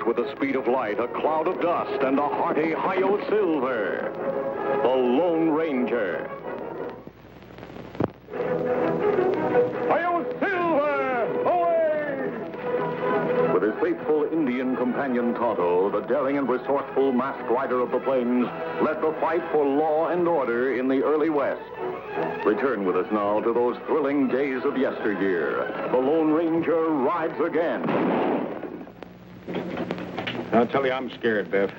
with the speed of light, a cloud of dust, and a hearty Hi-Yo Silver, the Lone Ranger. Hi-Yo Silver, away! With his faithful Indian companion Tonto, the daring and resourceful masked rider of the plains led the fight for law and order in the early West. Return with us now to those thrilling days of yesteryear. The Lone Ranger rides again. I'll tell you, I'm scared, Biff.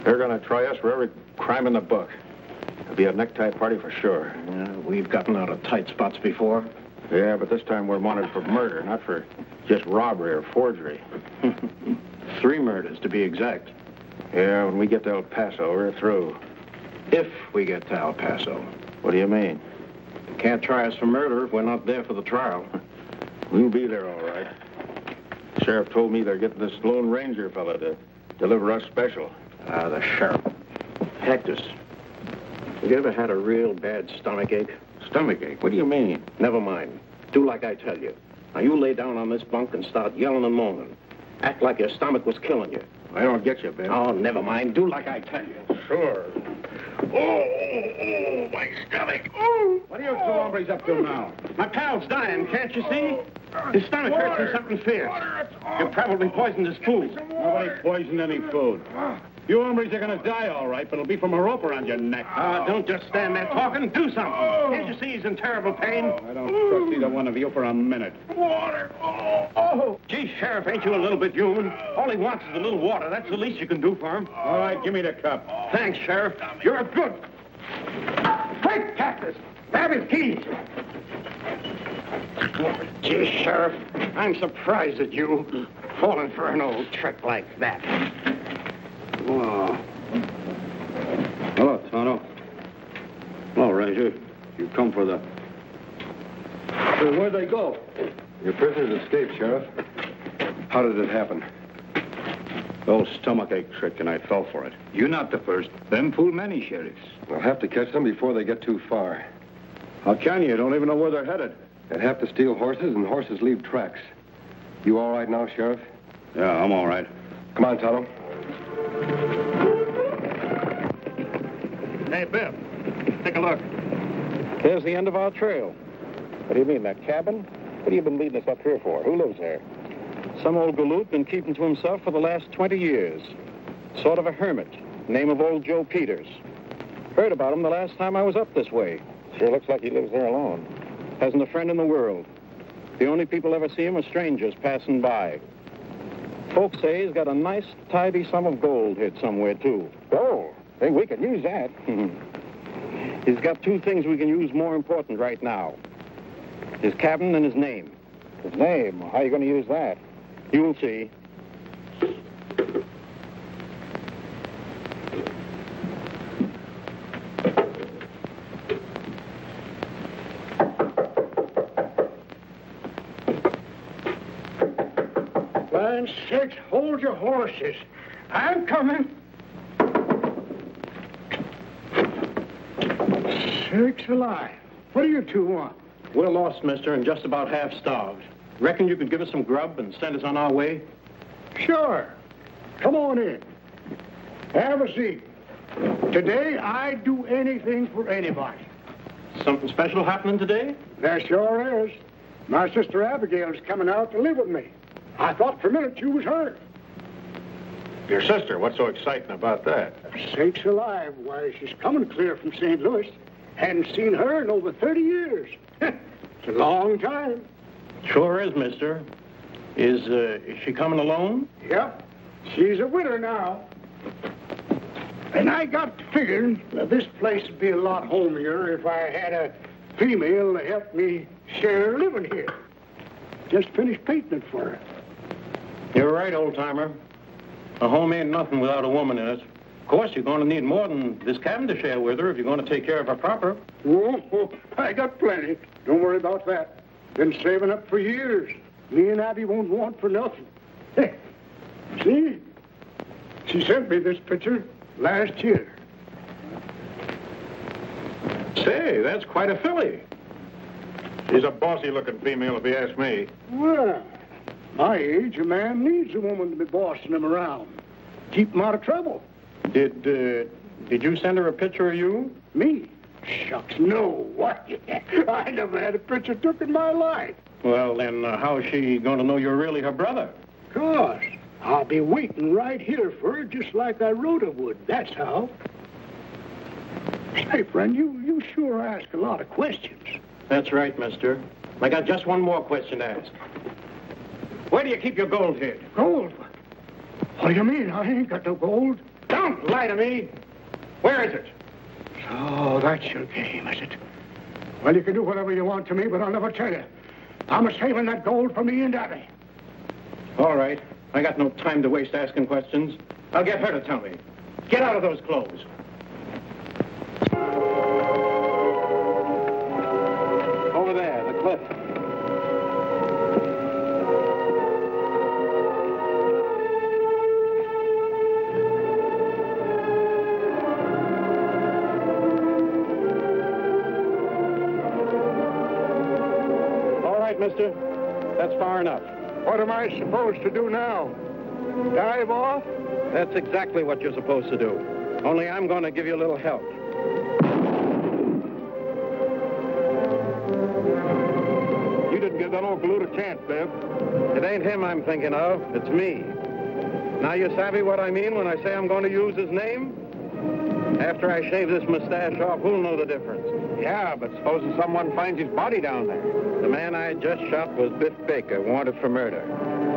They're going to try us for every crime in the book. It'll be a necktie party for sure. We've gotten out of tight spots before. Yeah, but this time we're wanted for murder, not for just robbery or forgery. 3 murders, to be exact. Yeah, when we get to El Paso, we're through. If we get to El Paso. What do you mean? They can't try us for murder if we're not there for the trial. We'll be there, all right. The sheriff told me they're getting this Lone Ranger fella to deliver us special. The sheriff. Hector, have you ever had a real bad stomachache? Stomachache? What do you mean? Never mind. Do like I tell you. Now, you lay down on this bunk and start yelling and moaning. Act like your stomach was killing you. I don't get you, Ben. Oh, never mind. Do like I tell you. Sure. Oh, my stomach. Oh. What are you two hombres up to now? My pal's dying, can't you see? His stomach hurts from something fierce. You probably poisoned his food. Nobody poisoned any food. You hombres are going to die, all right, but it'll be from a rope around your neck. Don't just stand there talking. Do something. Can't you see he's in terrible pain? I don't trust either one of you for a minute. Water. Oh. Gee, Sheriff, ain't you a little bit human? All he wants is a little water. That's the least you can do for him. All right, give me the cup. Thanks, Sheriff. You're a good... Quick, Cactus! Grab his keys! Gee, Sheriff, I'm surprised at you falling for an old trick like that. Oh. Hello, Tonto. Hello, Ranger. You come for the... So where'd they go? Your prisoners escaped, Sheriff. How did it happen? The old stomachache trick, and I fell for it. You're not the first. Them fool many sheriffs. We'll have to catch them before they get too far. How can you? You don't even know where they're headed. They'd have to steal horses, and horses leave tracks. You all right now, Sheriff? Yeah, I'm all right. Come on, Tonto. Hey, Biff, take a look. There's the end of our trail. What do you mean, that cabin? What have you been leading us up here for? Who lives there? Some old galoot been keeping to himself for the last 20 years. Sort of a hermit. Name of old Joe Peters. Heard about him the last time I was up this way. Sure looks like he lives there alone. Hasn't a friend in the world. The only people ever see him are strangers passing by. Folks say he's got a nice, tidy sum of gold hid somewhere, too. Gold? Hey, we could use that. He's got 2 things we can use more important right now. His cabin and his name. His name? How are you going to use that? You'll see. Land sakes, hold your horses. I'm coming. Sakes alive. What do you two want? We're lost, mister, and just about half starved. Reckon you could give us some grub and send us on our way? Sure. Come on in. Have a seat. Today, I'd do anything for anybody. Something special happening today? There sure is. My sister Abigail's coming out to live with me. I thought for a minute you was her. Your sister, what's so exciting about that? Sakes alive. Why, she's coming clear from St. Louis. Hadn't seen her in over 30 years. It's a long time. Sure is, mister. Is she coming alone? Yep. She's a widow now. And I got to figuring that this place would be a lot homier if I had a female to help me share living here. Just finished painting it for her. You're right, old-timer. A home ain't nothing without a woman in it. Of course, you're going to need more than this cabin to share with her if you're going to take care of her proper. Oh, I got plenty. Don't worry about that. Been saving up for years. Me and Abby won't want for nothing. Hey, see? She sent me this picture last year. Say, that's quite a filly. She's a bossy-looking female, if you ask me. Well, My age, a man needs a woman to be bossing him around. Keep him out of trouble. Did you send her a picture of you? Me? Shucks, no. What? I never had a picture took in my life. Well, then how's she going to know you're really her brother? Of course. I'll be waiting right here for her just like I wrote I would. That's how. Say, friend, you sure ask a lot of questions. That's right, mister. I got just one more question to ask. Where do you keep your gold hid? Gold? What do you mean? I ain't got no gold. Don't lie to me. Where is it? Oh, that's your game, is it? Well, you can do whatever you want to me, but I'll never tell you. I'm saving that gold for me and Abby. All right. I got no time to waste asking questions. I'll get her to tell me. Get out of those clothes. Over there, the cliff. All right, mister. That's far enough. What am I supposed to do now? Dive off? That's exactly what you're supposed to do. Only I'm going to give you a little help. You didn't give that old galoot a chance, Bev. It ain't him I'm thinking of. It's me. Now you savvy what I mean when I say I'm going to use his name? After I shave this mustache off, who'll know the difference? Yeah, but supposing someone finds his body down there. The man I just shot was Biff Baker, wanted for murder.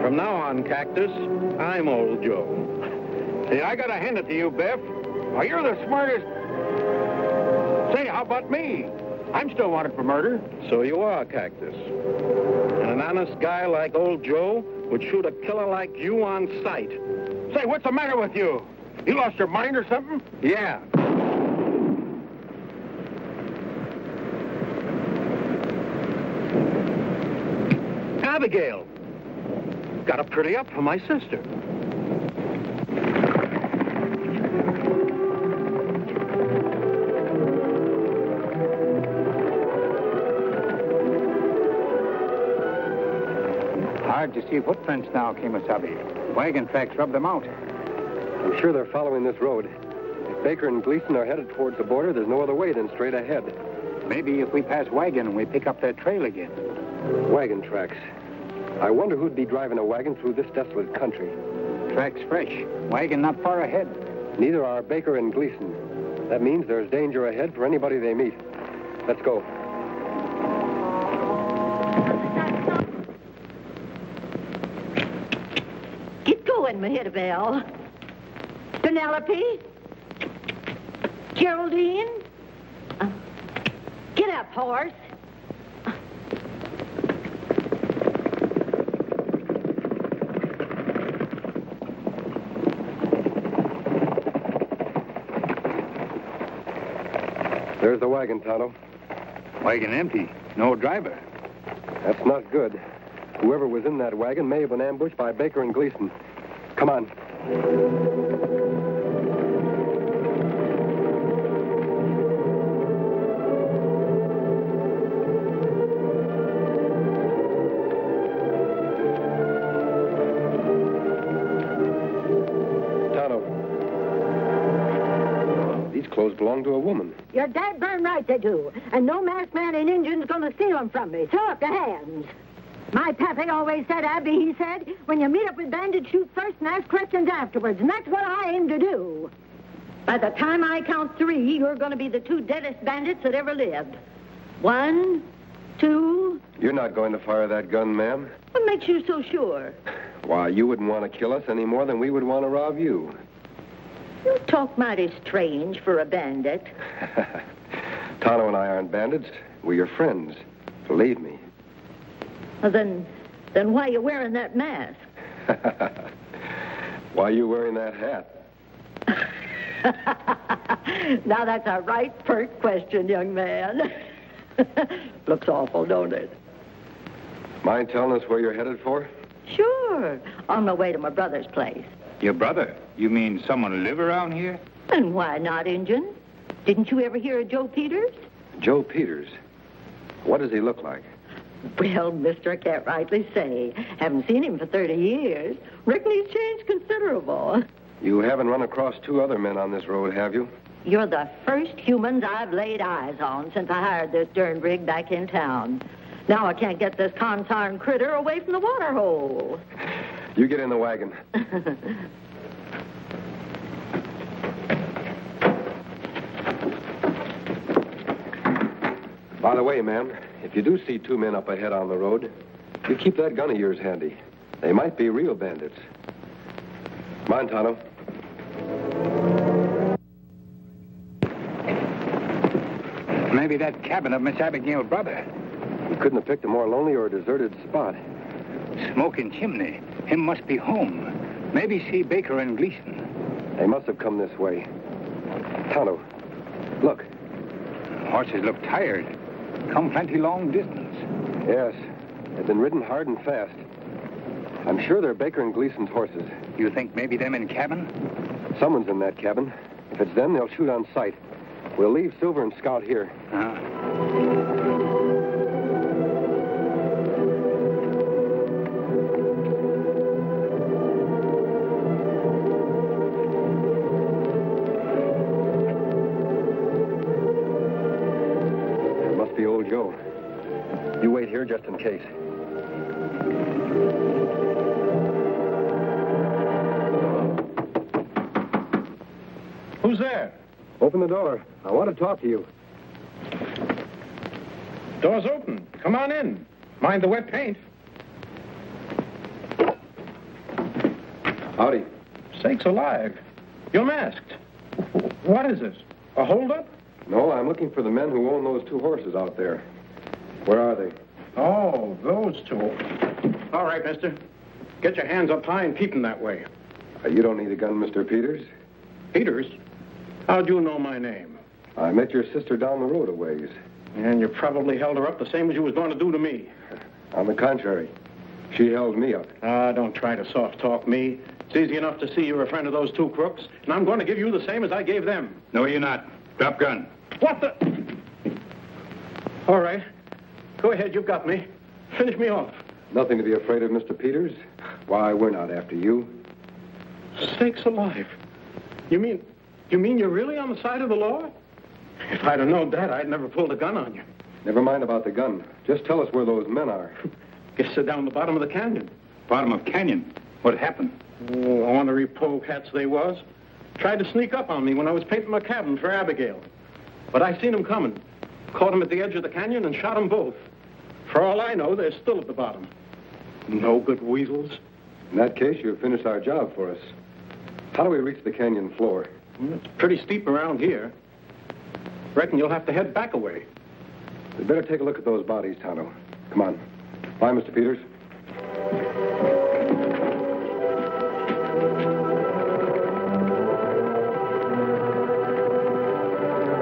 From now on, Cactus, I'm Old Joe. Hey, I gotta hand it to you, Biff. Why, you're the smartest. Say, how about me? I'm still wanted for murder. So you are, Cactus. And an honest guy like Old Joe would shoot a killer like you on sight. Say, what's the matter with you? You lost your mind or something? Yeah. Abigail. Got a pretty up for my sister. Hard to see footprints now, Kemosabe. Wagon tracks rub them out. I'm sure they're following this road. If Baker and Gleason are headed towards the border, there's no other way than straight ahead. Maybe if we pass Wagon, we pick up their trail again. Wagon tracks. I wonder who'd be driving a wagon through this desolate country. Tracks fresh. Wagon not far ahead. Neither are Baker and Gleason. That means there's danger ahead for anybody they meet. Let's go. Get going, Mahidabel. Penelope? Geraldine? Get up, horse. There's the wagon, Tonto. Wagon empty. No driver. That's not good. Whoever was in that wagon may have been ambushed by Baker and Gleason. Come on. Clothes belong to a woman. You're dead burn right they do. And no masked man in Indian's gonna steal them from me. Throw up your hands. My pappy always said, Abby, he said, when you meet up with bandits, shoot first and ask questions afterwards. And that's what I aim to do. By the time I count 3, you're gonna be the 2 deadest bandits that ever lived. 1, 2... You're not going to fire that gun, ma'am. What makes you so sure? Why, you wouldn't want to kill us any more than we would want to rob you. You talk mighty strange for a bandit. Tonto and I aren't bandits. We're your friends. Believe me. Well, then why are you wearing that mask? Why are you wearing that hat? Now that's a right pert question, young man. Looks awful, don't it? Mind telling us where you're headed for? Sure. On my way to my brother's place. Your brother? You mean someone live around here? And why not, Injun? Didn't you ever hear of Joe Peters? Joe Peters. What does he look like? Well, mister, I can't rightly say. Haven't seen him for 30 years. Reckon he's changed considerable. You haven't run across two other men on this road, have you? You're the first humans I've laid eyes on since I hired this darn rig back in town. Now I can't get this consarn critter away from the water hole. You get in the wagon. By the way, ma'am, if you do see two men up ahead on the road, you keep that gun of yours handy. They might be real bandits. Come on, Tonto. Maybe that cabin of Miss Abigail's brother. You couldn't have picked a more lonely or deserted spot. Smoking chimney. Him must be home. Maybe see Baker and Gleason. They must have come this way. Tonto, look. Horses look tired. Come plenty long distance. Yes, they've been ridden hard and fast. I'm sure they're Baker and Gleason's horses. You think maybe them in cabin? Someone's in that cabin. If it's them, they'll shoot on sight. We'll leave Silver and Scout here. It must be old Joe. You wait here just in case. Who's there? Open the door. I want to talk to you. Door's open. Come on in. Mind the wet paint. Howdy. Sakes alive. You're masked. What is this? A holdup? No, I'm looking for the men who own those two horses out there. Where are they? Oh, those two. All right, mister. Get your hands up high and keep them that way. You don't need a gun, Mr. Peters. Peters? How'd you know my name? I met your sister down the road a ways. And you probably held her up the same as you was going to do to me. On the contrary, she held me up. Don't try to soft-talk me. It's easy enough to see you're a friend of those two crooks, and I'm going to give you the same as I gave them. No, you're not. Drop gun. What the... All right. Go ahead, you've got me. Finish me off. Nothing to be afraid of, Mr. Peters. Why, we're not after you. Sakes alive. You mean you're really on the side of the law? If I'd have known that, I'd never pulled a gun on you. Never mind about the gun. Just tell us where those men are. Guess they're down the bottom of the canyon. Bottom of canyon? What happened? Oh, ornery polecats they was. Tried to sneak up on me when I was painting my cabin for Abigail. But I seen them coming. Caught them at the edge of the canyon and shot them both. For all I know, they're still at the bottom. No good weasels. In that case, you've finished our job for us. How do we reach the canyon floor? It's pretty steep around here. Reckon you'll have to head back a way. We'd better take a look at those bodies, Tonto. Come on. Bye, Mr. Peters.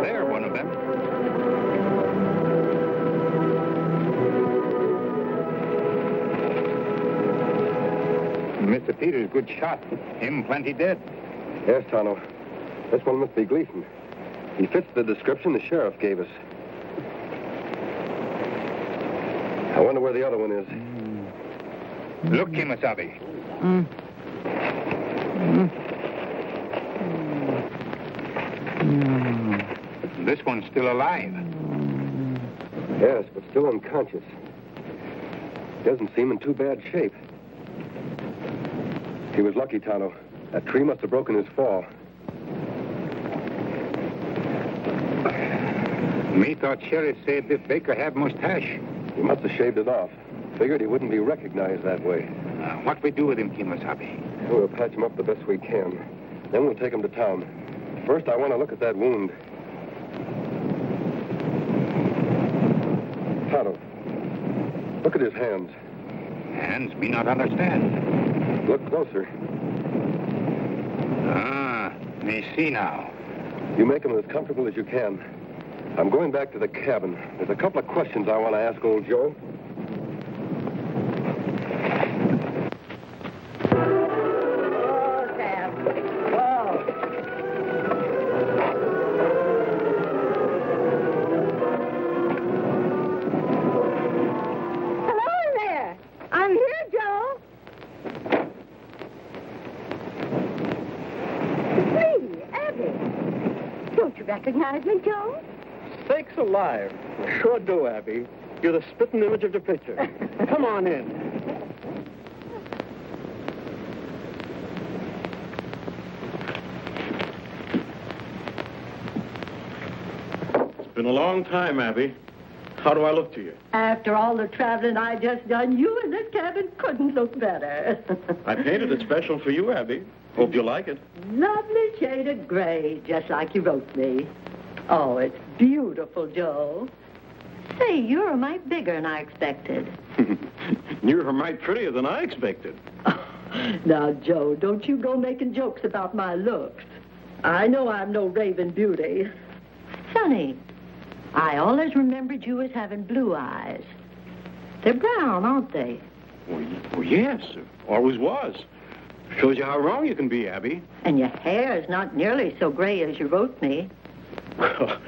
There, one of them. Mr. Peters, good shot. Him plenty dead. Yes, Tonto. This one must be Gleason. He fits the description the sheriff gave us. I wonder where the other one is. Look, Kimasabi. This one's still alive. Yes, but still unconscious. Doesn't seem in too bad shape. He was lucky, Tonto. That tree must have broken his fall. Me thought Sheriff said this Baker had mustache. He must have shaved it off. Figured he wouldn't be recognized that way. What we do with him, Kimasabi? We'll patch him up the best we can. Then we'll take him to town. First, I want to look at that wound. Tonto, look at his hands. Hands me not understand. Look closer. Me see now. You make him as comfortable as you can. I'm going back to the cabin. There's a couple of questions I want to ask old Joe. Oh, Sam. Whoa. recognize me, Joe? Sakes alive. I sure do, Abby. You're the spitting image of the picture. Come on in. It's been a long time, Abby. How do I look to you? After all the traveling I just done, you in this cabin couldn't look better. I painted it special for you, Abby. Hope you like it. Lovely shade of gray, just like you wrote me. Oh, it's beautiful, Joe. Say, you're a mite bigger than I expected. You're a mite prettier than I expected. Now, Joe, don't you go making jokes about my looks. I know I'm no raving beauty. Sonny, I always remembered you as having blue eyes. They're brown, aren't they? Well, yes, always was. Shows you how wrong you can be, Abby. And your hair is not nearly so gray as you wrote me. Well,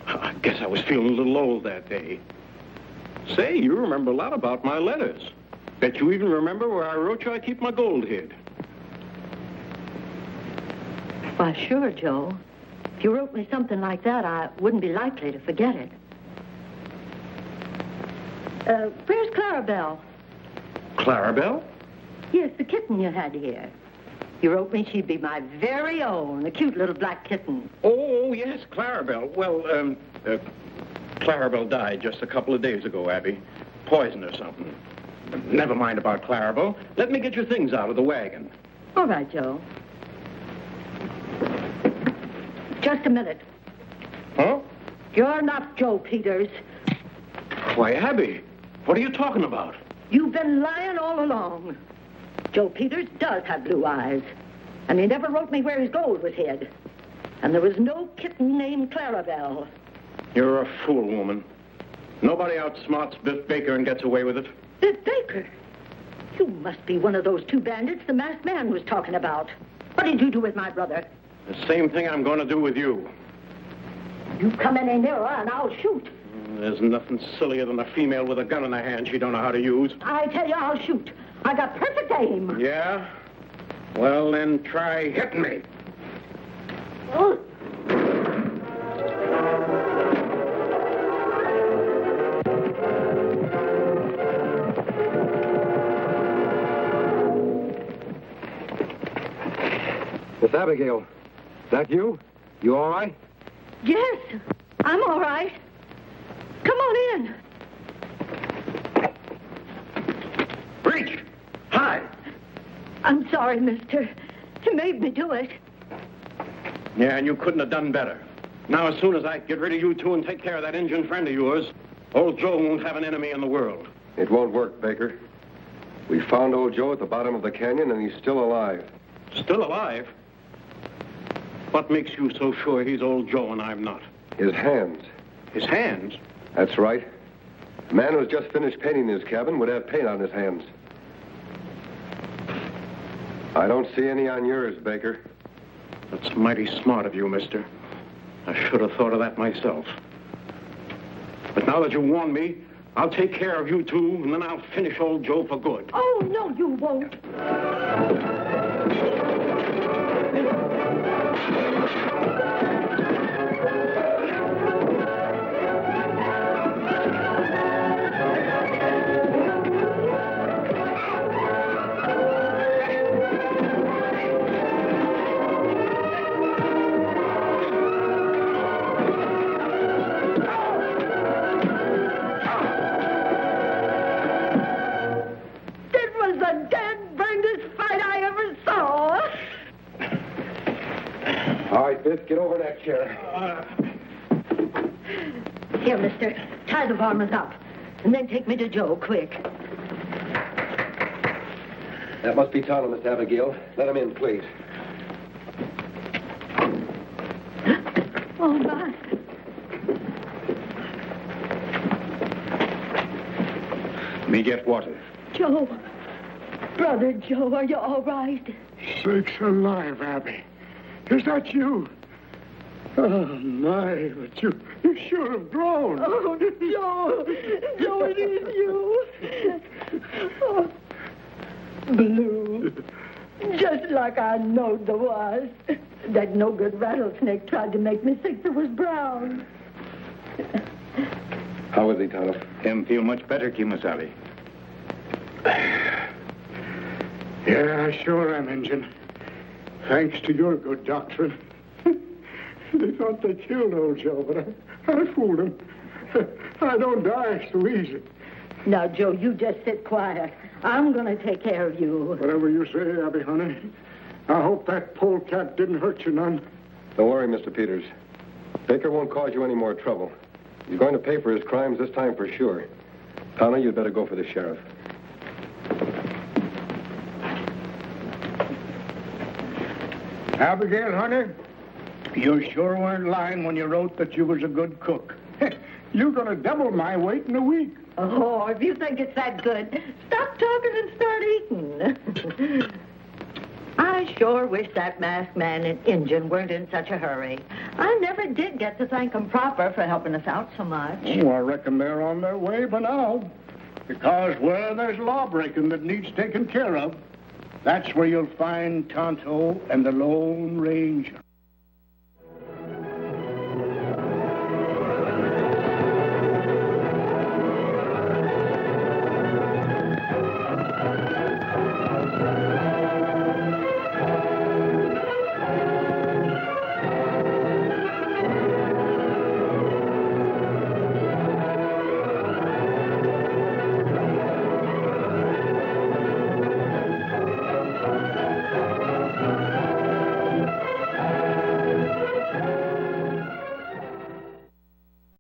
I guess I was feeling a little old that day. Say, you remember a lot about my letters. Bet you even remember where I wrote you I keep my gold hid. Why, sure, Joe. If you wrote me something like that, I wouldn't be likely to forget it. Where's Clarabelle? Clarabelle? Yes, the kitten you had here. You wrote me she'd be my very own, a cute little black kitten. Oh, yes, Clarabelle. Well, Clarabelle died just a couple of days ago, Abby. Poison or something. Never mind about Clarabelle. Let me get your things out of the wagon. All right, Joe. Just a minute. Huh? You're not Joe Peters. Why, Abby, what are you talking about? You've been lying all along. Joe Peters does have blue eyes. And he never wrote me where his gold was hid. And there was no kitten named Clarabelle. You're a fool, woman. Nobody outsmarts Biff Baker and gets away with it. Biff Baker? You must be one of those two bandits the masked man was talking about. What did you do with my brother? The same thing I'm going to do with you. You come any nearer and I'll shoot. There's nothing sillier than a female with a gun in her hand she don't know how to use. I tell you, I'll shoot. I got perfect aim. Yeah? Well, then try hitting me. Oh. Miss Abigail, is that you? You all right? Yes, I'm all right. Come on in. Reach! Hide! I'm sorry, mister. You made me do it. Yeah, and you couldn't have done better. Now, as soon as I get rid of you two and take care of that Indian friend of yours, old Joe won't have an enemy in the world. It won't work, Baker. We found old Joe at the bottom of the canyon, and he's still alive. Still alive? What makes you so sure he's old Joe and I'm not? His hands. His hands? That's right. The man who's just finished painting his cabin would have paint on his hands. I don't see any on yours, Baker. That's mighty smart of you, mister. I should have thought of that myself. But now that you warned me, I'll take care of you two, and then I'll finish old Joe for good. Oh, no, you won't. Get over that chair. Here, mister. Tie the varmints up. And then take me to Joe, quick. That must be Tonto, Miss Abigail. Let him in, please. Oh, my. Me get water. Joe. Brother Joe, are you all right? Sakes alive, Abby. Is that you? Oh, my, but you should have grown. Oh, Joe. Joe, it is you. Oh. Blue. Just like I knowed there was. That no-good rattlesnake tried to make me think there was brown. How is he, Tonto? Him feel much better, Kimasabi. Yeah, I sure am, Injun. Thanks to your good doctrine. They thought they killed old Joe, but I fooled them. I don't die so easy. Now, Joe, you just sit quiet. I'm going to take care of you. Whatever you say, Abby, honey. I hope that polecat didn't hurt you none. Don't worry, Mr. Peters. Baker won't cause you any more trouble. He's going to pay for his crimes this time for sure. Tonto, you'd better go for the sheriff. Abigail, honey, you sure weren't lying when you wrote that you was a good cook. You're going to double my weight in a week. Oh, if you think it's that good, stop talking and start eating. I sure wish that masked man and Injun weren't in such a hurry. I never did get to thank 'em proper for helping us out so much. Oh, I reckon they're on their way by now. Because where there's law-breaking that needs taken care of, that's where you'll find Tonto and the Lone Ranger.